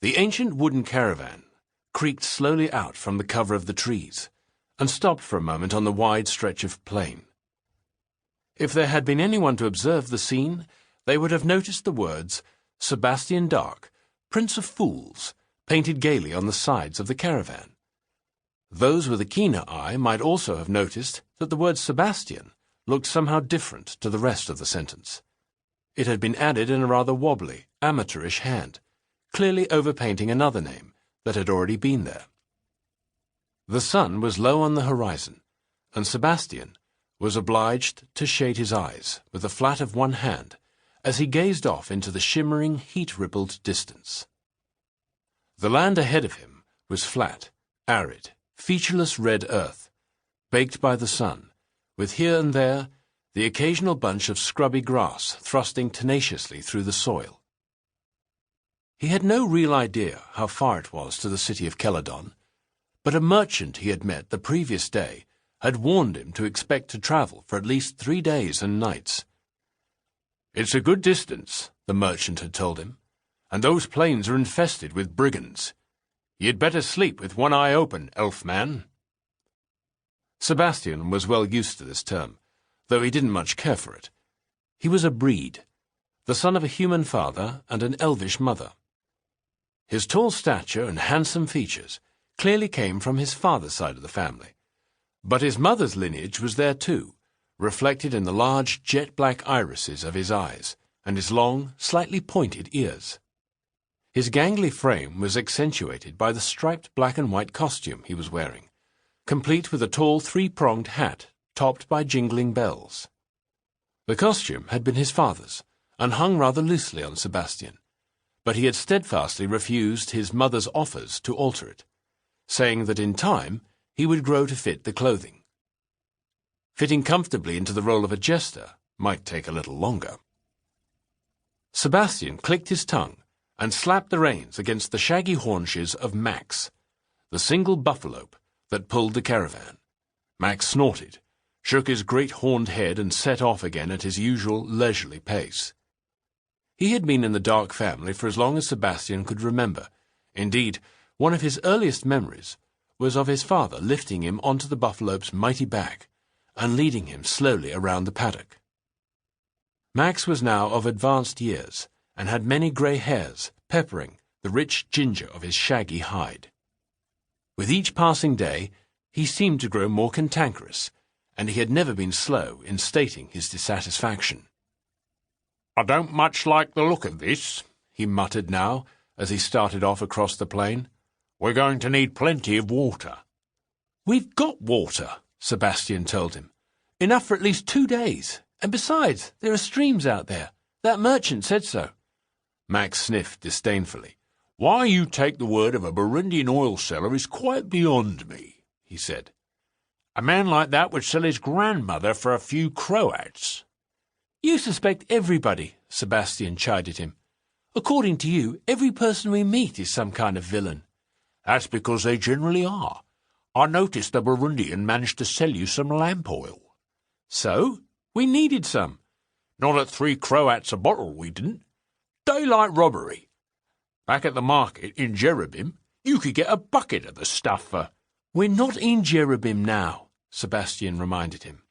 The ancient wooden caravan creaked slowly out from the cover of the trees and stopped for a moment on the wide stretch of plain. If there had been anyone to observe the scene, they would have noticed the words, "Sebastian Darke, Prince of Fools," painted gaily on the sides of the caravan. Those with a keener eye might also have noticed that the word Sebastian looked somehow different to the rest of the sentence. It had been added in a rather wobbly, amateurish hand, clearly overpainting another name that had already been there. The sun was low on the horizon, and Sebastian was obliged to shade his eyes with the flat of one hand as he gazed off into the shimmering, heat-rippled distance. The land ahead of him was flat, arid, featureless red earth, baked by the sun, with here and there the occasional bunch of scrubby grass thrusting tenaciously through the soil. He had no real idea how far it was to the city of Keladon, but a merchant he had met the previous day had warned him to expect to travel for at least 3 days and nights. "It's a good distance," the merchant had told him, "and those plains are infested with brigands. You'd better sleep with one eye open, elf-man." Sebastian was well used to this term, though he didn't much care for it. He was a breed, the son of a human father and an elvish mother. His tall stature and handsome features clearly came from his father's side of the family, but his mother's lineage was there too, reflected in the large jet-black irises of his eyes and his long, slightly pointed ears. His gangly frame was accentuated by the striped black and white costume he was wearing, complete with a tall 3-pronged hat topped by jingling bells. The costume had been his father's, and hung rather loosely on Sebastian, but he had steadfastly refused his mother's offers to alter it, saying that in time he would grow to fit the clothing. Fitting comfortably into the role of a jester might take a little longer. Sebastian clicked his tongue and slapped the reins against the shaggy haunches of Max, the single buffalope that pulled the caravan. Max snorted, shook his great horned head and set off again at his usual leisurely pace. He had been in the Darke family for as long as Sebastian could remember. Indeed, one of his earliest memories was of his father lifting him onto the buffalope's mighty back and leading him slowly around the paddock. Max was now of advanced years and had many grey hairs peppering the rich ginger of his shaggy hide. With each passing day, he seemed to grow more cantankerous, and he had never been slow in stating his dissatisfaction. "I don't much like the look of this," he muttered now, as he started off across the plain. "We're going to need plenty of water." "We've got water," Sebastian told him. "Enough for at least 2 days. And besides, there are streams out there. That merchant said so." Max sniffed disdainfully. "Why you take the word of a Burundian oil seller is quite beyond me," he said. "A man like that would sell his grandmother for a few Croats." "You suspect everybody," Sebastian chided him. "According to you, every person we meet is some kind of villain." "That's because they generally are. I noticed the Burundian managed to sell you some lamp oil." "So? We needed some." "Not at 3 Croats a bottle, we didn't. Daylight robbery. Back at the market in Jerubim, you could get a bucket of the stuff for—" "We're not in Jerubim now," Sebastian reminded him.